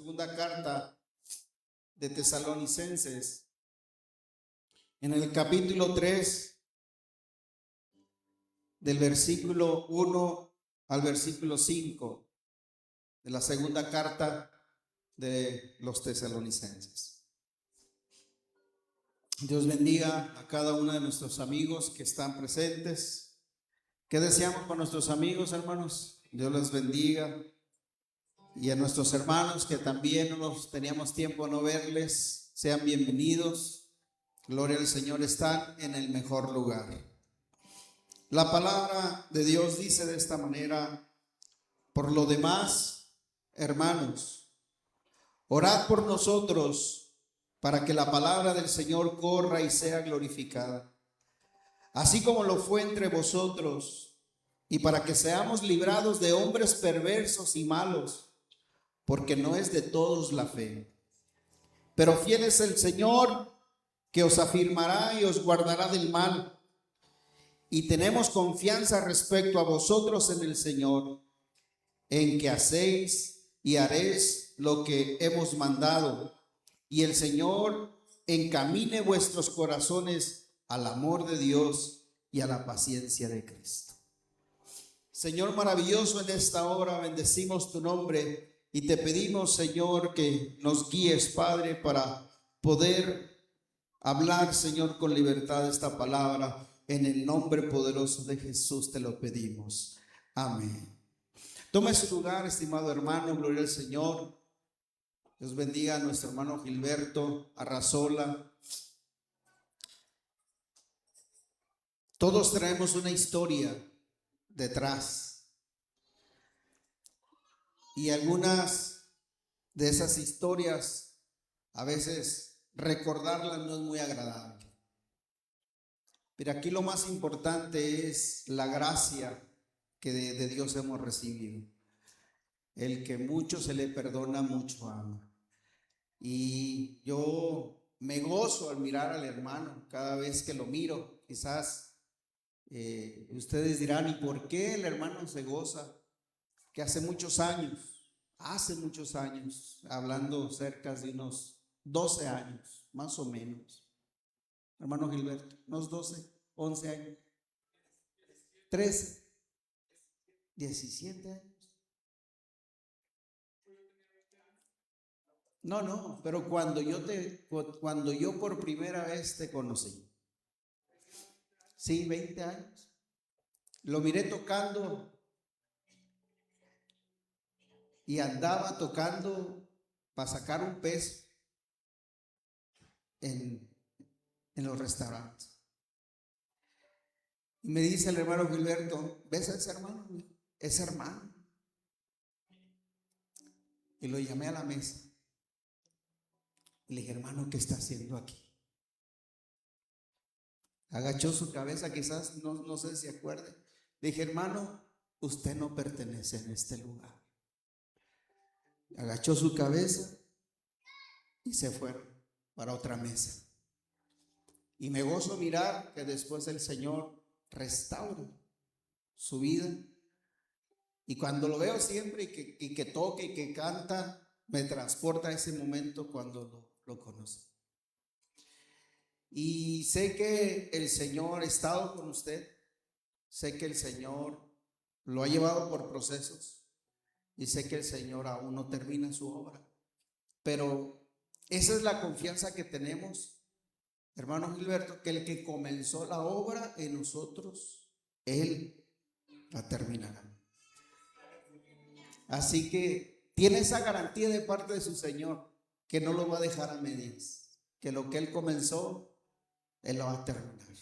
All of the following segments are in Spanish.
segunda carta de Tesalonicenses, en el capítulo 3, del versículo 1 al versículo 5 de la segunda carta de los Tesalonicenses. Dios bendiga a cada uno de nuestros amigos que están presentes. ¿Qué deseamos para nuestros amigos, hermanos? Dios les bendiga. Y a nuestros hermanos que también no nos teníamos tiempo de no verles, sean bienvenidos. Gloria al Señor, están en el mejor lugar. La palabra de Dios dice de esta manera: por lo demás, hermanos, orad por nosotros para que la palabra del Señor corra y sea glorificada, así como lo fue entre vosotros, y para que seamos librados de hombres perversos y malos, porque no es de todos la fe. Pero fiel es el Señor, que os afirmará y os guardará del mal. Y tenemos confianza respecto a vosotros en el Señor, en que hacéis y haréis lo que hemos mandado. Y el Señor encamine vuestros corazones al amor de Dios y a la paciencia de Cristo. Señor maravilloso, en esta hora bendecimos tu nombre y te pedimos, Señor, que nos guíes, Padre, para poder hablar, Señor, con libertad esta palabra. En el nombre poderoso de Jesús te lo pedimos. Amén. Tome su lugar, estimado hermano. Gloria al Señor. Dios bendiga a nuestro hermano Gilberto Arrazola. Todos traemos una historia detrás. Y algunas de esas historias, a veces recordarlas no es muy agradable. Pero aquí lo más importante es la gracia que de Dios hemos recibido. El que mucho se le perdona, mucho ama. Y yo me gozo al mirar al hermano cada vez que lo miro. Quizás ustedes dirán, ¿y por qué el hermano se goza? Que hace muchos años, hablando cerca de unos 12 años, más o menos, hermano Gilberto, unos 12, 11 años, 13, 17 años. No, pero cuando yo por primera vez te conocí, sí, 20 años, lo miré tocando y andaba tocando para sacar un peso en los restaurantes. Y me dice el hermano Gilberto, ¿ves a ese hermano? Ese hermano. Y lo llamé a la mesa. Y le dije, hermano, ¿qué está haciendo aquí? Agachó su cabeza, quizás, no sé si acuerde. Le dije, hermano, usted no pertenece en este lugar. Agachó su cabeza y se fueron para otra mesa. Y me gozo mirar que después el Señor restaura su vida. Y cuando lo veo siempre y que toca y que canta, me transporta a ese momento cuando lo conocí. Y sé que el Señor ha estado con usted. Sé que el Señor lo ha llevado por procesos. Y sé que el Señor aún no termina su obra. Pero esa es la confianza que tenemos, hermano Gilberto, que el que comenzó la obra en nosotros, Él la terminará. Así que tiene esa garantía de parte de su Señor, que no lo va a dejar a medias, que lo que Él comenzó, Él lo va a terminar.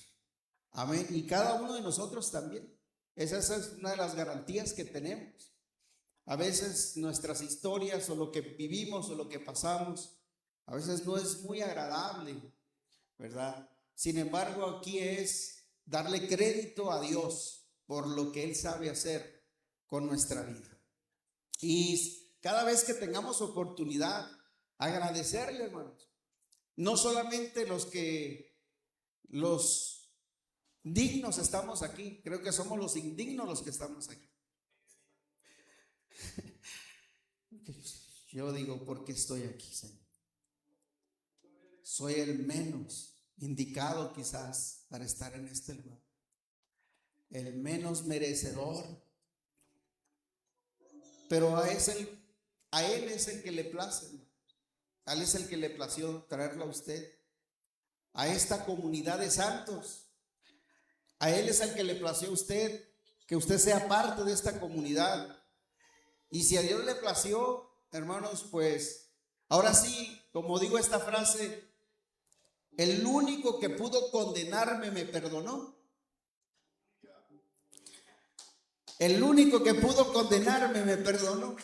Amén. Y cada uno de nosotros también. Esa es una de las garantías que tenemos. A veces nuestras historias o lo que vivimos o lo que pasamos, a veces no es muy agradable, ¿verdad? Sin embargo, aquí es darle crédito a Dios por lo que Él sabe hacer con nuestra vida. Y cada vez que tengamos oportunidad, agradecerle, hermanos. No solamente los dignos estamos aquí, creo que somos los indignos los que estamos aquí. yo digo, ¿por qué estoy aquí, Señor? Soy el menos indicado quizás para estar en este lugar, el menos merecedor, pero a Él es el que le place, a Él es el que le plació traerlo a usted, a esta comunidad de santos. A Él es el que le plació a usted, que usted sea parte de esta comunidad. Y si a Dios le plació, hermanos, pues ahora sí, como digo esta frase, el único que pudo condenarme me perdonó. El único que pudo condenarme me perdonó.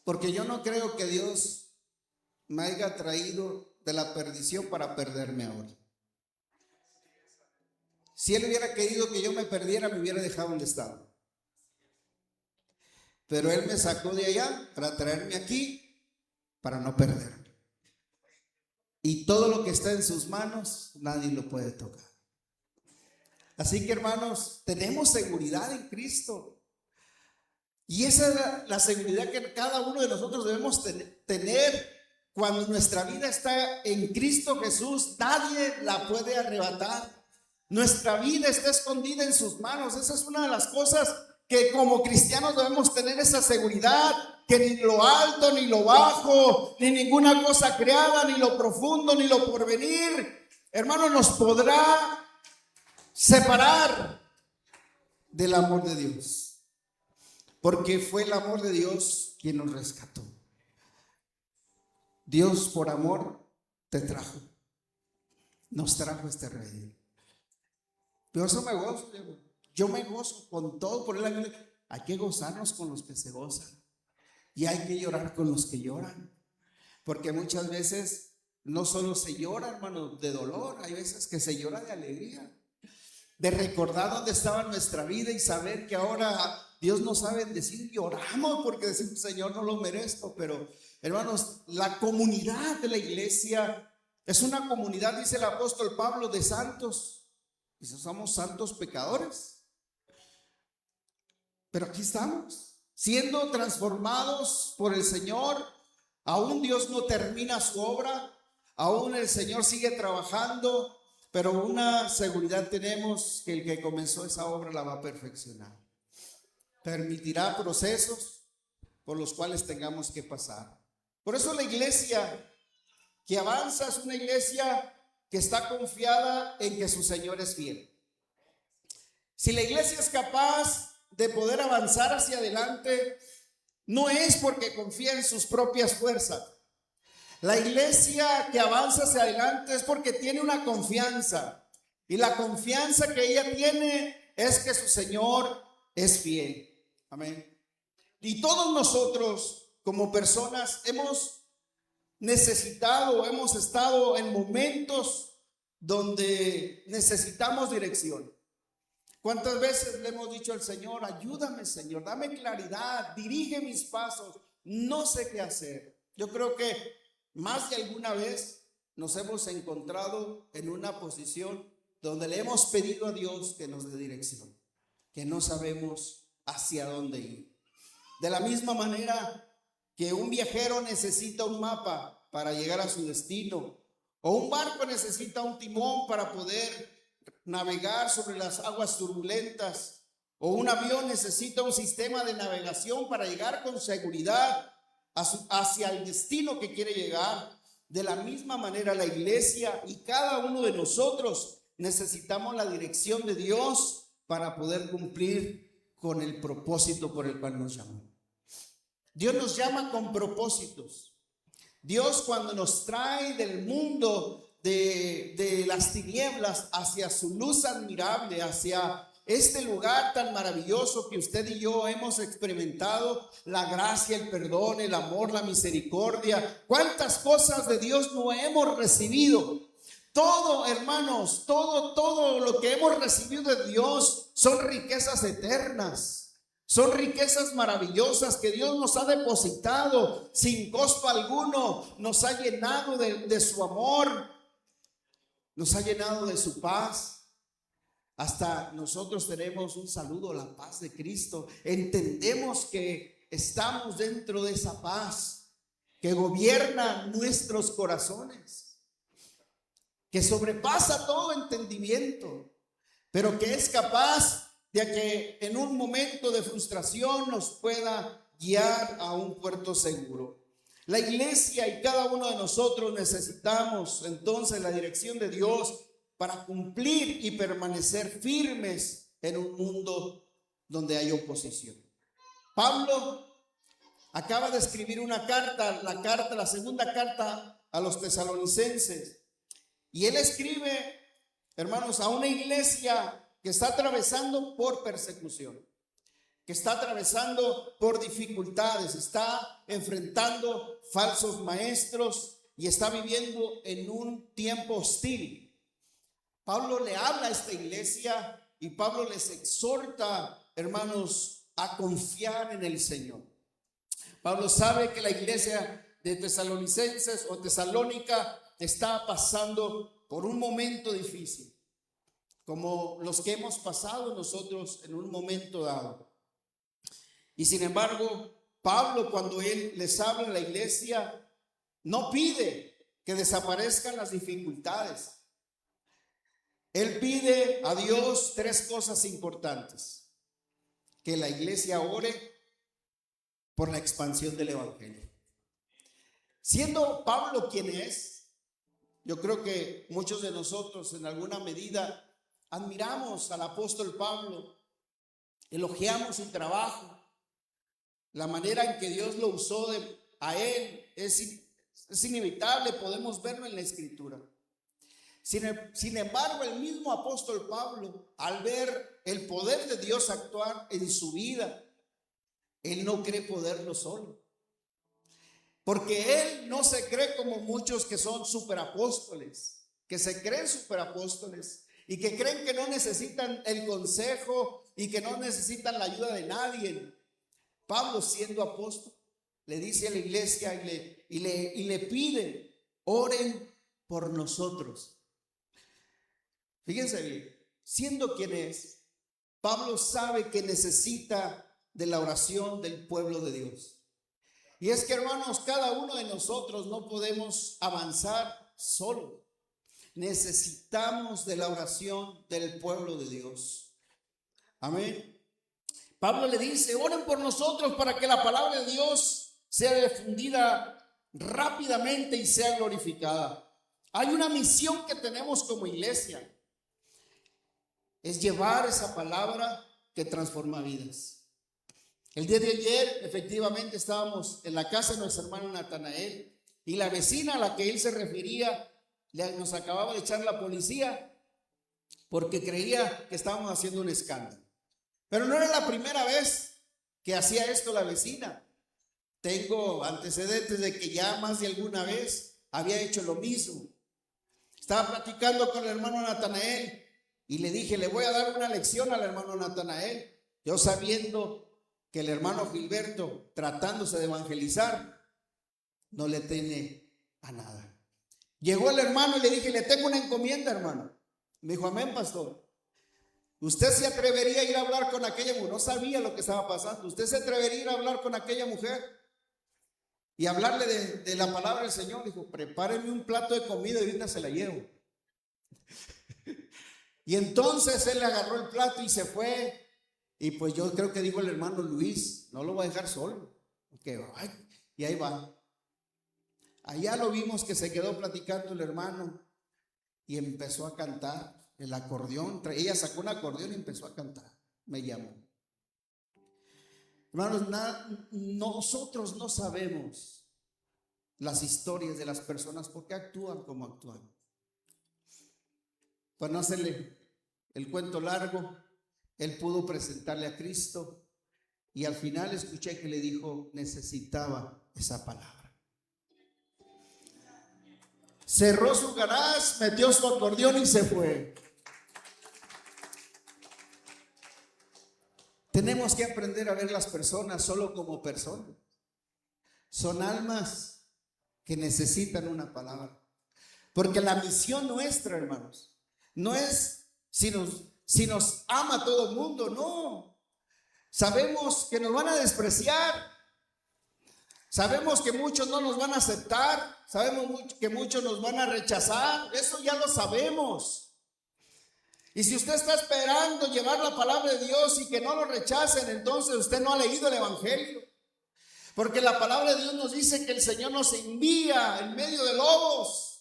Porque yo no creo que Dios me haya traído de la perdición para perderme ahora. Si Él hubiera querido que yo me perdiera, me hubiera dejado donde estaba. Pero Él me sacó de allá para traerme aquí, para no perderme. Y todo lo que está en sus manos, nadie lo puede tocar. Así que, hermanos, tenemos seguridad en Cristo. Y esa es la seguridad que cada uno de nosotros debemos tener. Cuando nuestra vida está en Cristo Jesús, nadie la puede arrebatar. Nuestra vida está escondida en sus manos. Esa es una de las cosas que como cristianos debemos tener, esa seguridad, que ni lo alto, ni lo bajo, ni ninguna cosa creada, ni lo profundo, ni lo porvenir, hermano, nos podrá separar del amor de Dios. Porque fue el amor de Dios quien nos rescató. Dios por amor te trajo, nos trajo este rey. Por eso me gozo, yo me gozo con todo. Por él hay que gozarnos con los que se gozan y hay que llorar con los que lloran, porque muchas veces no solo se llora, hermano, de dolor, hay veces que se llora de alegría, de recordar dónde estaba nuestra vida y saber que ahora Dios nos sabe decir, lloramos porque decimos, Señor, no lo merezco. Pero hermanos, la comunidad de la iglesia es una comunidad, dice el apóstol Pablo, de santos. Y somos santos pecadores, pero aquí estamos siendo transformados por el Señor. Aún Dios no termina su obra, aún el Señor sigue trabajando, pero una seguridad tenemos, que el que comenzó esa obra la va a perfeccionar. Permitirá procesos por los cuales tengamos que pasar. Por eso la iglesia que avanza es una iglesia que está confiada en que su Señor es fiel. Si la iglesia es capaz de poder avanzar hacia adelante, no es porque confía en sus propias fuerzas. La iglesia que avanza hacia adelante es porque tiene una confianza, y la confianza que ella tiene es que su Señor es fiel. Amén. Y todos nosotros como personas hemos necesitado, hemos estado en momentos donde necesitamos dirección. ¿Cuántas veces le hemos dicho al Señor, ayúdame, Señor, dame claridad, dirige mis pasos, no sé qué hacer? Yo creo que más de alguna vez nos hemos encontrado en una posición donde le hemos pedido a Dios que nos dé dirección, que no sabemos hacia dónde ir. De la misma manera que un viajero necesita un mapa para llegar a su destino, o un barco necesita un timón para poder navegar sobre las aguas turbulentas, o un avión necesita un sistema de navegación para llegar con seguridad hacia el destino que quiere llegar. De la misma manera la iglesia y cada uno de nosotros necesitamos la dirección de Dios para poder cumplir con el propósito por el cual nos llamó. Dios nos llama con propósitos. Dios, cuando nos trae del mundo de las tinieblas hacia su luz admirable, hacia este lugar tan maravilloso que usted y yo hemos experimentado, la gracia, el perdón, el amor, la misericordia, cuántas cosas de Dios no hemos recibido. Todo, hermanos, todo lo que hemos recibido de Dios son riquezas eternas. Son riquezas maravillosas que Dios nos ha depositado sin costo alguno. Nos ha llenado de su amor, nos ha llenado de su paz. Hasta nosotros tenemos un saludo a la paz de Cristo. Entendemos que estamos dentro de esa paz que gobierna nuestros corazones, que sobrepasa todo entendimiento, pero que es capaz de que en un momento de frustración nos pueda guiar a un puerto seguro. La iglesia y cada uno de nosotros necesitamos entonces la dirección de Dios para cumplir y permanecer firmes en un mundo donde hay oposición. Pablo acaba de escribir una carta, la segunda carta a los tesalonicenses, y él escribe, hermanos, a una iglesia que está atravesando por persecución, que está atravesando por dificultades, está enfrentando falsos maestros y está viviendo en un tiempo hostil. Pablo le habla a esta iglesia y Pablo les exhorta, hermanos, a confiar en el Señor. Pablo sabe que la iglesia de Tesalonicenses o Tesalónica está pasando por un momento difícil, como los que hemos pasado nosotros en un momento dado. Y sin embargo, Pablo, cuando él les habla a la iglesia, no pide que desaparezcan las dificultades. Él pide a Dios tres cosas importantes: que la iglesia ore por la expansión del evangelio. Siendo Pablo quien es, yo creo que muchos de nosotros en alguna medida admiramos al apóstol Pablo, elogiamos su trabajo, la manera en que Dios lo usó a él es inevitable, podemos verlo en la escritura. Sin embargo, el mismo apóstol Pablo, al ver el poder de Dios actuar en su vida, él no cree poderlo solo, porque él no se cree como muchos que son superapóstoles, que se creen superapóstoles y que creen que no necesitan el consejo y que no necesitan la ayuda de nadie. Pablo, siendo apóstol, le dice a la iglesia y le pide: oren por nosotros. Fíjense bien, siendo quien es, Pablo sabe que necesita de la oración del pueblo de Dios. Y es que, hermanos, cada uno de nosotros no podemos avanzar solo. Necesitamos de la oración del pueblo de Dios. Amén. Pablo le dice: oren por nosotros para que la palabra de Dios sea difundida rápidamente y sea glorificada. Hay una misión que tenemos como iglesia: es llevar esa palabra que transforma vidas. El día de ayer, efectivamente, estábamos en la casa de nuestro hermano Natanael, y la vecina a la que él se refería nos acababa de echar la policía porque creía que estábamos haciendo un escándalo. Pero no era la primera vez que hacía esto la vecina. Tengo antecedentes de que ya más de alguna vez había hecho lo mismo. Estaba platicando con el hermano Natanael y le dije: le voy a dar una lección al hermano Natanael, yo sabiendo que el hermano Gilberto, tratándose de evangelizar, no le tiene a nada. Llegó el hermano y le dije: le tengo una encomienda, hermano. Me dijo: amén, pastor. ¿Usted se atrevería a ir a hablar con aquella mujer? No sabía lo que estaba pasando. ¿Usted se atrevería a ir a hablar con aquella mujer y hablarle de la palabra del Señor? Dijo: prepárenme un plato de comida y ahorita se la llevo. Y entonces él le agarró el plato y se fue. Y pues yo creo que dijo el hermano Luis: no lo voy a dejar solo. Y ahí va. Allá lo vimos que se quedó platicando el hermano y empezó a cantar el acordeón. Ella sacó un acordeón y empezó a cantar. Me llamó. Hermanos, nosotros no sabemos las historias de las personas porque actúan como actúan. Para no hacerle el cuento largo, él pudo presentarle a Cristo y al final escuché que le dijo: necesitaba esa palabra. Cerró su garage, metió su acordeón y se fue. Tenemos que aprender a ver las personas solo como personas. Son almas que necesitan una palabra. Porque la misión nuestra, hermanos, no es sino si nos ama todo el mundo, no. Sabemos que nos van a despreciar. Sabemos que muchos no nos van a aceptar. Sabemos que muchos nos van a rechazar. Eso ya lo sabemos. Y si usted está esperando llevar la palabra de Dios y que no lo rechacen, entonces usted no ha leído el Evangelio. Porque la palabra de Dios nos dice que el Señor nos envía en medio de lobos.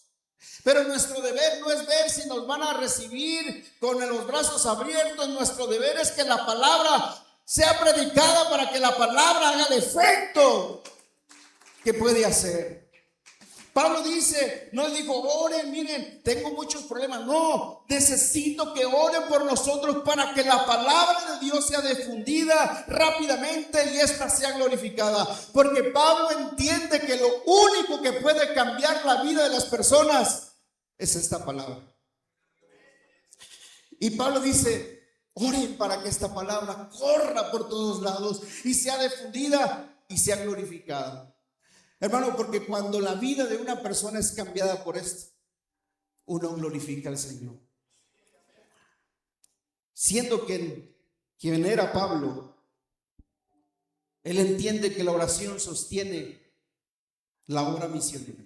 Pero nuestro deber no es ver si nos van a recibir con los brazos abiertos. Nuestro deber es que la palabra sea predicada para que la palabra haga el efecto que puede hacer. Pablo dice, no le dijo, oren, miren, tengo muchos problemas. No, necesito que oren por nosotros para que la palabra de Dios sea difundida rápidamente y esta sea glorificada. Porque Pablo entiende que lo único que puede cambiar la vida de las personas es esta palabra. Y Pablo dice, oren para que esta palabra corra por todos lados y sea difundida y sea glorificada. Hermano, porque cuando la vida de una persona es cambiada por esto, uno glorifica al Señor. Siendo que quien era Pablo, él entiende que la oración sostiene la obra misionera.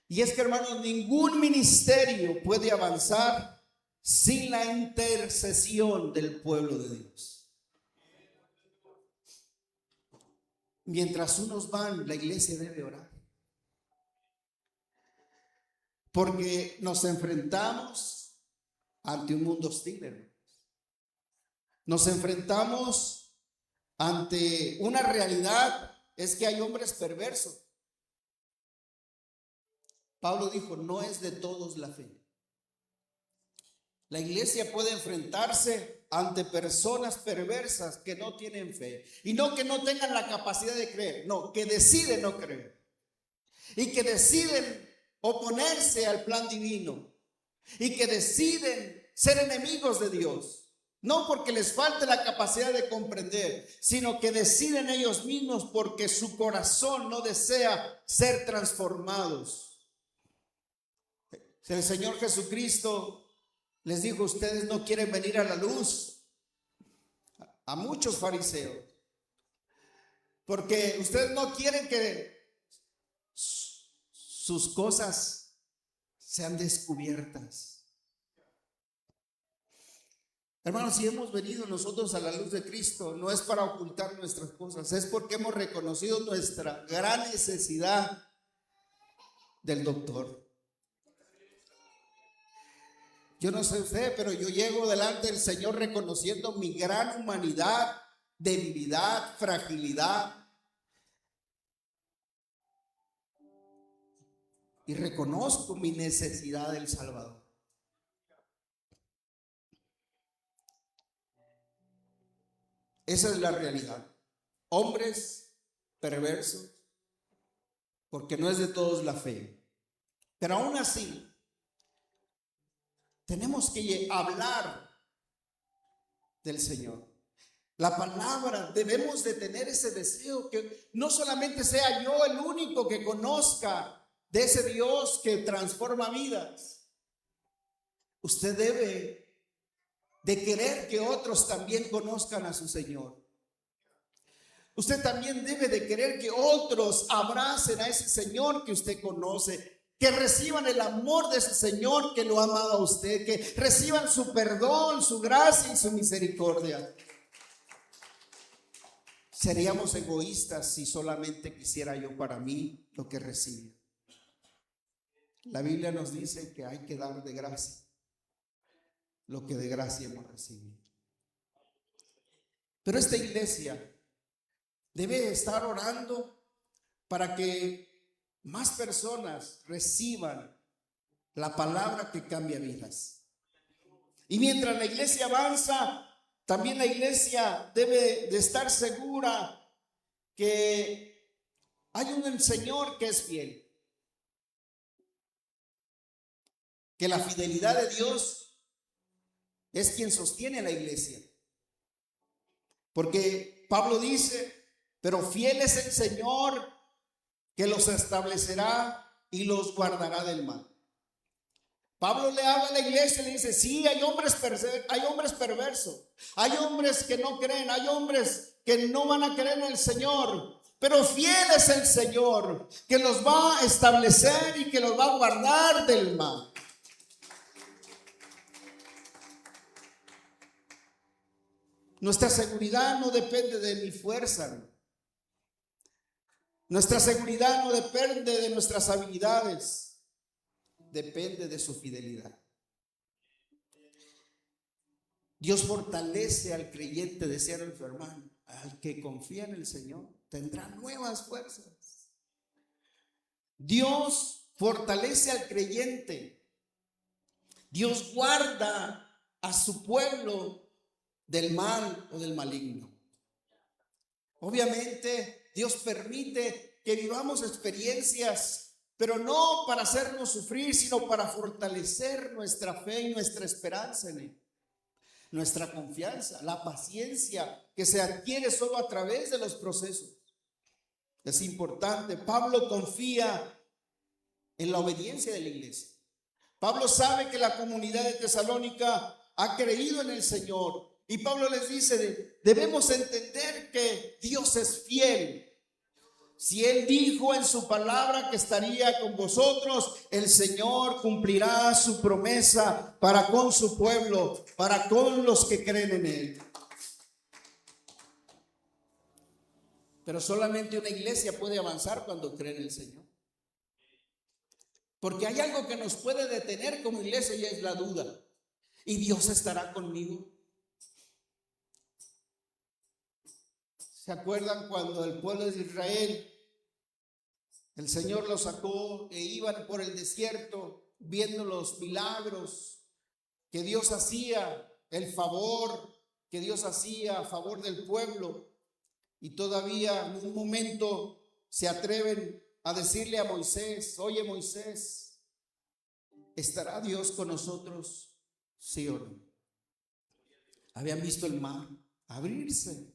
Y es que, hermanos, ningún ministerio puede avanzar sin la intercesión del pueblo de Dios. Mientras unos van, la iglesia debe orar. Porque nos enfrentamos ante un mundo hostil, hermanos. Nos enfrentamos ante una realidad, es que hay hombres perversos. Pablo dijo, no es de todos la fe. La iglesia puede enfrentarse ante personas perversas que no tienen fe. Y no que no tengan la capacidad de creer, no, que deciden no creer. Y que deciden oponerse al plan divino. Y que deciden ser enemigos de Dios. No porque les falte la capacidad de comprender, sino que deciden ellos mismos porque su corazón no desea ser transformados. El Señor Jesucristo les dijo, ustedes no quieren venir a la luz. A muchos fariseos. Porque ustedes no quieren que sus cosas sean descubiertas. Hermanos, si hemos venido nosotros a la luz de Cristo, no es para ocultar nuestras cosas, es porque hemos reconocido nuestra gran necesidad del doctor. Yo no sé usted, pero yo llego delante del Señor reconociendo mi gran humanidad, debilidad, fragilidad. Y reconozco mi necesidad del Salvador. Esa es la realidad. Hombres perversos, porque no es de todos la fe. Pero aún así, tenemos que hablar del Señor. La palabra, debemos de tener ese deseo que no solamente sea yo el único que conozca de ese Dios que transforma vidas. Usted debe de querer que otros también conozcan a su Señor. Usted también debe de querer que otros abracen a ese Señor que usted conoce. Que reciban el amor de ese Señor que lo ha amado a usted, que reciban su perdón, su gracia y su misericordia. Seríamos egoístas si solamente quisiera yo para mí lo que recibo. La Biblia nos dice que hay que dar de gracia lo que de gracia hemos recibido. Pero esta iglesia debe estar orando para que más personas reciban la palabra que cambia vidas. Y mientras la iglesia avanza, también la iglesia debe de estar segura que hay un Señor que es fiel. Que la fidelidad de Dios es quien sostiene a la iglesia. Porque Pablo dice, pero fiel es el Señor que los establecerá y los guardará del mal. Pablo le habla a la iglesia y le dice, sí, hay hombres perversos, hay hombres que no creen, hay hombres que no van a creer en el Señor, pero fiel es el Señor, que los va a establecer y que los va a guardar del mal. Nuestra seguridad no depende de mi fuerza. Nuestra seguridad no depende de nuestras habilidades. Depende de su fidelidad. Dios fortalece al creyente, decía nuestro hermano, al que confía en el Señor, tendrá nuevas fuerzas. Dios fortalece al creyente. Dios guarda a su pueblo del mal o del maligno. Obviamente, Dios permite que vivamos experiencias, pero no para hacernos sufrir, sino para fortalecer nuestra fe y nuestra esperanza en Él. Nuestra confianza, la paciencia que se adquiere solo a través de los procesos. Es importante. Pablo confía en la obediencia de la iglesia. Pablo sabe que la comunidad de Tesalónica ha creído en el Señor. Y Pablo les dice, debemos entender que Dios es fiel. Si Él dijo en su palabra que estaría con vosotros, el Señor cumplirá su promesa para con su pueblo, para con los que creen en Él. Pero solamente una iglesia puede avanzar cuando cree en el Señor. Porque hay algo que nos puede detener como iglesia y es la duda. ¿Y Dios estará conmigo? ¿Se acuerdan cuando el pueblo de Israel, el Señor los sacó e iban por el desierto viendo los milagros que Dios hacía, el favor que Dios hacía a favor del pueblo? Y todavía en un momento se atreven a decirle a Moisés, oye Moisés, ¿estará Dios con nosotros? ¿Sí o no? Habían visto el mar abrirse.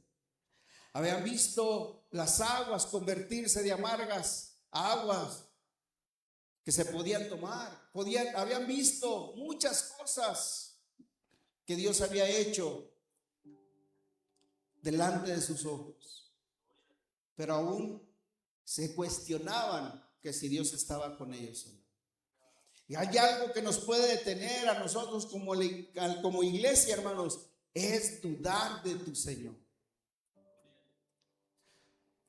Habían visto las aguas convertirse de amargas a aguas que se podían tomar. Habían visto muchas cosas que Dios había hecho delante de sus ojos. Pero aún se cuestionaban que si Dios estaba con ellos o no. Y hay algo que nos puede detener a nosotros como iglesia, hermanos, es dudar de tu Señor.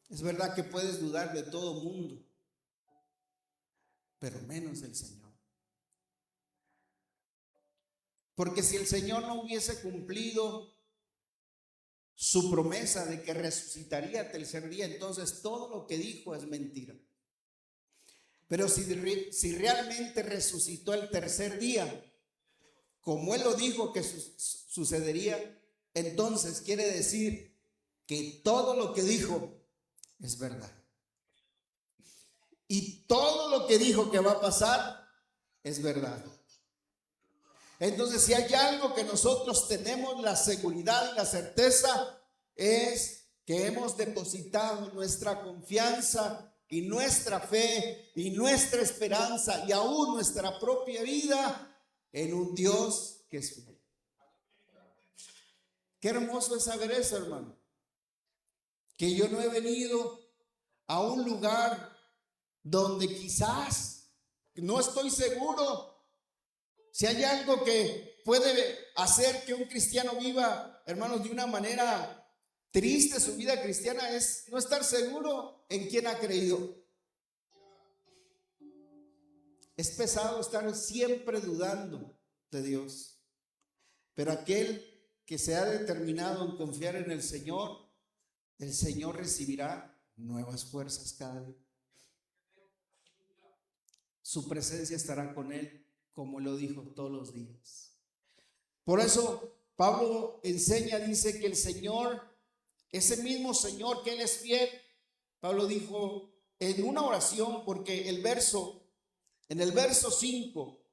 Es verdad que puedes dudar de todo mundo, pero menos del Señor. Porque si el Señor no hubiese cumplido su promesa de que resucitaría el tercer día, entonces todo lo que dijo es mentira. Pero si realmente resucitó el tercer día, como Él lo dijo que sucedería, entonces quiere decir que todo lo que dijo es verdad. Y todo lo que dijo que va a pasar es verdad. Entonces, si hay algo que nosotros tenemos la seguridad y la certeza, es que hemos depositado nuestra confianza y nuestra fe y nuestra esperanza y aún nuestra propia vida en un Dios que es fiel. Qué hermoso es saber eso, hermano. Que yo no he venido a un lugar donde quizás no estoy seguro si hay algo que puede hacer que un cristiano viva, hermanos, de una manera triste. Su vida cristiana es no estar seguro en quién ha creído. Es pesado estar siempre dudando de Dios, pero aquel que se ha determinado en confiar en el Señor recibirá nuevas fuerzas cada día. Su presencia estará con él, como lo dijo, todos los días. Por eso Pablo enseña, dice que el Señor, ese mismo Señor que Él es fiel, Pablo dijo en una oración, porque en el verso 5,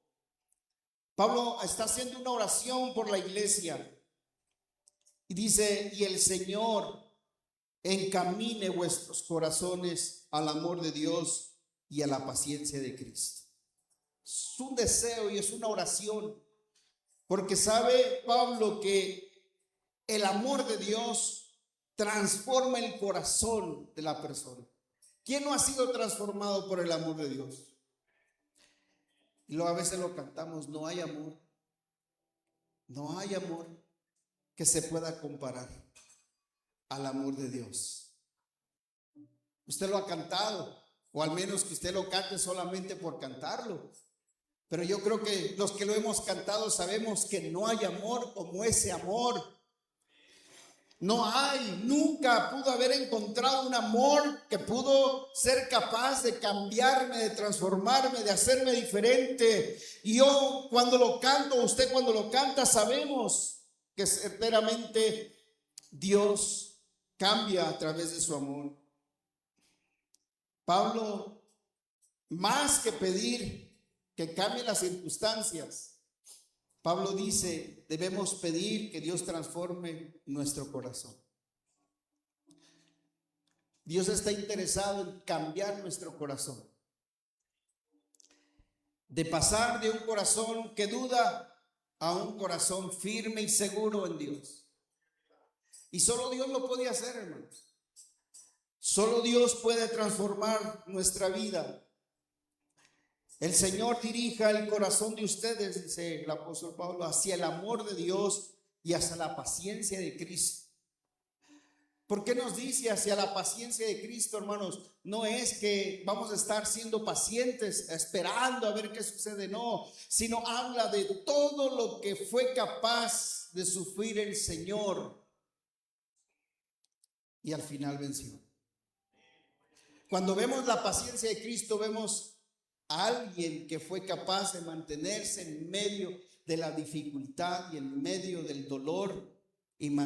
Pablo está haciendo una oración por la iglesia y dice, y el Señor encamine vuestros corazones al amor de Dios y a la paciencia de Cristo. Es un deseo y es una oración. Porque sabe Pablo que el amor de Dios transforma el corazón de la persona. ¿Quién no ha sido transformado por el amor de Dios? Y luego a veces lo cantamos, no hay amor. No hay amor que se pueda comparar al amor de Dios. Usted lo ha cantado, o al menos que usted lo cante solamente por cantarlo. Pero yo creo que los que lo hemos cantado sabemos que no hay amor como ese amor. No hay, nunca pudo haber encontrado un amor que pudo ser capaz de cambiarme, de transformarme, de hacerme diferente. Y yo cuando lo canto, usted cuando lo canta, sabemos que certeramente Dios cambia a través de su amor. Pablo, más que pedir que cambien las circunstancias, Pablo dice, debemos pedir que Dios transforme nuestro corazón. Dios está interesado en cambiar nuestro corazón. De pasar de un corazón que duda a un corazón firme y seguro en Dios. Y solo Dios lo puede hacer, hermanos. Solo Dios puede transformar nuestra vida. El Señor dirija el corazón de ustedes, dice el apóstol Pablo, hacia el amor de Dios y hacia la paciencia de Cristo. ¿Por qué nos dice hacia la paciencia de Cristo, hermanos? No es que vamos a estar siendo pacientes, esperando a ver qué sucede, no, sino habla de todo lo que fue capaz de sufrir el Señor y al final venció. Cuando vemos la paciencia de Cristo, vemos a alguien que fue capaz de mantenerse en medio de la dificultad y en medio del dolor y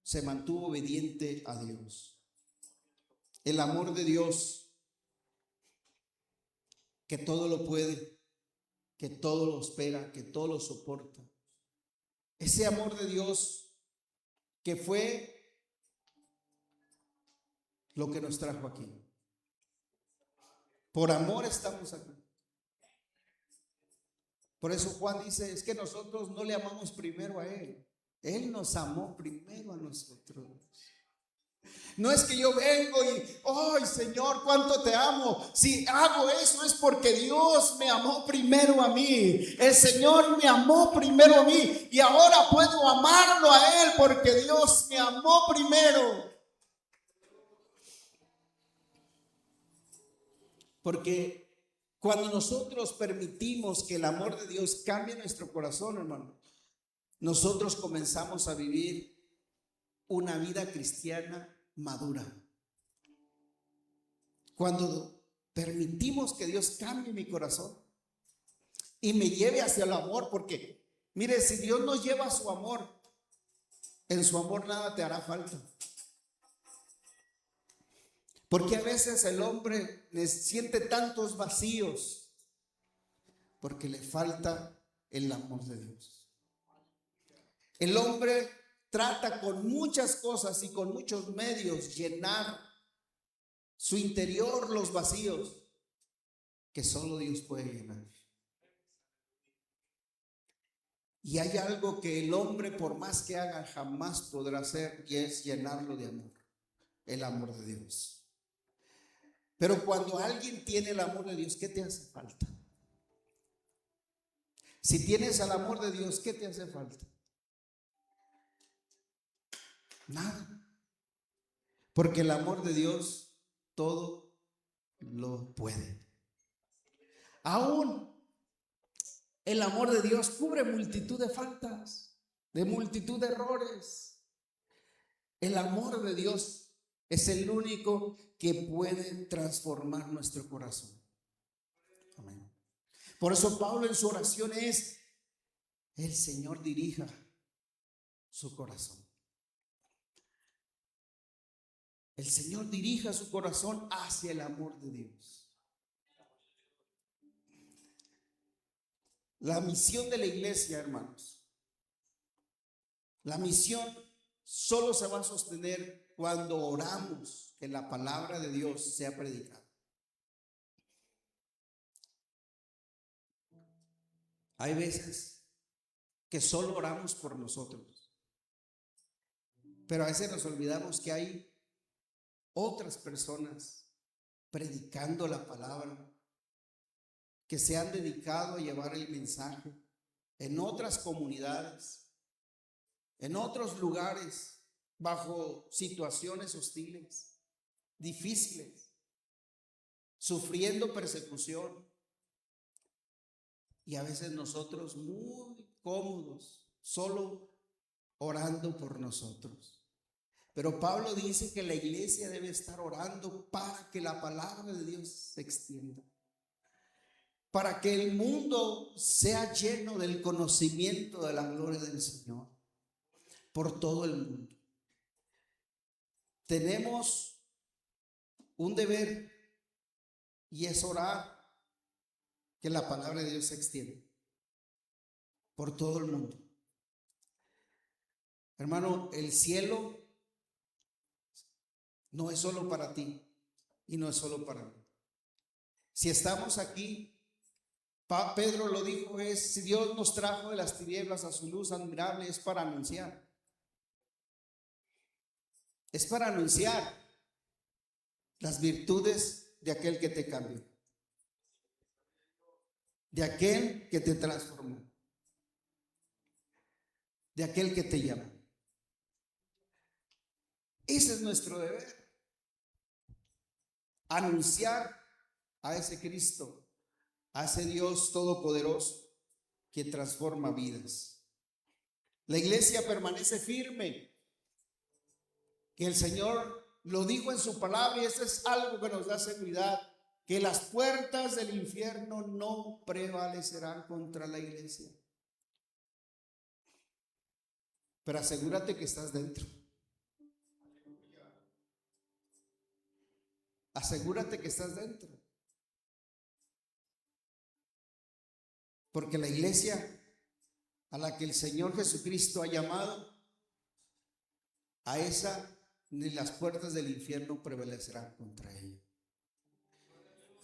se mantuvo obediente a Dios. El amor de Dios, que todo lo puede, que todo lo espera, que todo lo soporta. Ese amor de Dios que fue lo que nos trajo aquí. Por amor estamos aquí. Por eso Juan dice, es que nosotros no le amamos primero a Él. Él nos amó primero a nosotros. No es que yo vengo y, ¡ay, Señor, cuánto te amo! Si hago eso es porque Dios me amó primero a mí. El Señor me amó primero a mí. Y ahora puedo amarlo a Él porque Dios me amó primero. Porque cuando nosotros permitimos que el amor de Dios cambie nuestro corazón, hermano, nosotros comenzamos a vivir una vida cristiana madura. Cuando permitimos que Dios cambie mi corazón y me lleve hacia el amor, porque mire, si Dios nos lleva a su amor, en su amor nada te hará falta. Porque a veces el hombre siente tantos vacíos porque le falta el amor de Dios. El hombre trata con muchas cosas y con muchos medios llenar su interior, los vacíos que solo Dios puede llenar. Y hay algo que el hombre, por más que haga, jamás podrá hacer, y es llenarlo de amor, el amor de Dios. Pero cuando alguien tiene el amor de Dios, ¿qué te hace falta? Si tienes el amor de Dios, ¿qué te hace falta? Nada. Porque el amor de Dios todo lo puede. Aún el amor de Dios cubre multitud de faltas, de multitud de errores. El amor de Dios es el único que puede transformar nuestro corazón. Amén. Por eso Pablo en su oración es: el Señor dirija su corazón. El Señor dirija su corazón hacia el amor de Dios. La misión de la iglesia, hermanos, la misión solo se va a sostener cuando oramos que la palabra de Dios sea predicada. Hay veces que solo oramos por nosotros, pero a veces nos olvidamos que hay otras personas predicando la palabra, que se han dedicado a llevar el mensaje en otras comunidades, en otros lugares, bajo situaciones hostiles, difíciles, sufriendo persecución. Y a veces nosotros muy cómodos, solo orando por nosotros. Pero Pablo dice que la iglesia debe estar orando para que la palabra de Dios se extienda, para que el mundo sea lleno del conocimiento de la gloria del Señor por todo el mundo. Tenemos un deber, y es orar que la palabra de Dios se extienda por todo el mundo. Hermano, el cielo no es solo para ti y no es solo para mí. Si estamos aquí, Pedro lo dijo, si Dios nos trajo de las tinieblas a su luz admirable, es para anunciar. Es para anunciar las virtudes de aquel que te cambió, de aquel que te transformó, de aquel que te llama. Ese es nuestro deber, anunciar a ese Cristo, a ese Dios todopoderoso que transforma vidas. La iglesia permanece firme, que el Señor lo dijo en su palabra, y esto es algo que nos da seguridad, que las puertas del infierno no prevalecerán contra la iglesia. Pero asegúrate que estás dentro. Asegúrate que estás dentro. Porque la iglesia a la que el Señor Jesucristo ha llamado, a esa ni las puertas del infierno prevalecerán contra ella.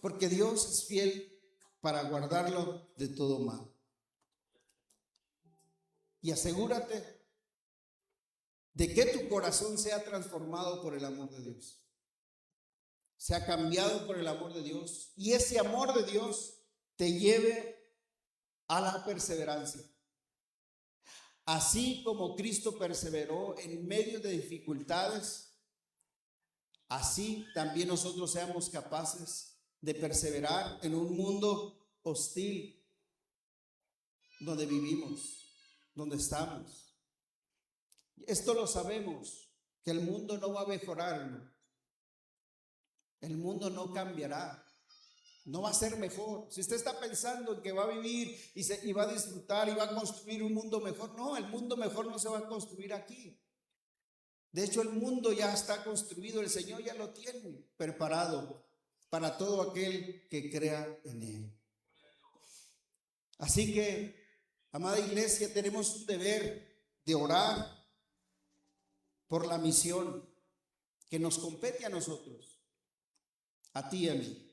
Porque Dios es fiel para guardarlo de todo mal. Y asegúrate de que tu corazón sea transformado por el amor de Dios, sea cambiado por el amor de Dios, y ese amor de Dios te lleve a la perseverancia. Así como Cristo perseveró en medio de dificultades, así también nosotros seamos capaces de perseverar en un mundo hostil donde vivimos, donde estamos. Esto lo sabemos, que el mundo no va a mejorar, el mundo no cambiará, no va a ser mejor. Si usted está pensando en que va a vivir y va a disfrutar y va a construir un mundo mejor, no, el mundo mejor no se va a construir aquí. De hecho, el mundo ya está construido, el Señor ya lo tiene preparado para todo aquel que crea en Él. Así que, amada iglesia, tenemos un deber de orar por la misión que nos compete a nosotros, a ti y a mí.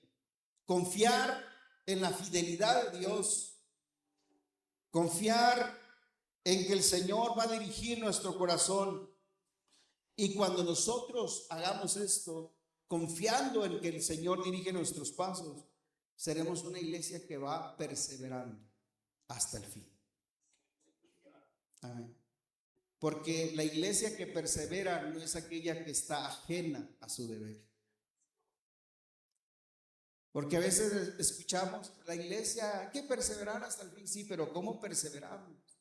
Confiar en la fidelidad de Dios, confiar en que el Señor va a dirigir nuestro corazón. Y cuando nosotros hagamos esto, confiando en que el Señor dirige nuestros pasos, seremos una iglesia que va perseverando hasta el fin. Amén. Porque la iglesia que persevera no es aquella que está ajena a su deber. Porque a veces escuchamos, la iglesia hay que perseverar hasta el fin. Sí, pero ¿cómo perseveramos?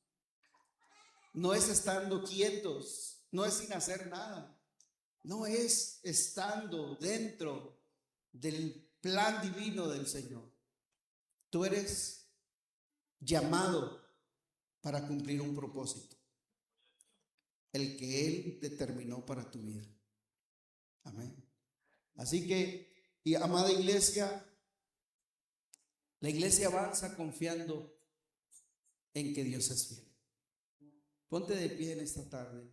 No es estando quietos, no es sin hacer nada, no es estando dentro del plan divino del Señor. Tú eres llamado para cumplir un propósito, el que Él determinó para tu vida. Amén. Así que, y amada iglesia, la iglesia avanza confiando en que Dios es fiel. Ponte de pie en esta tarde.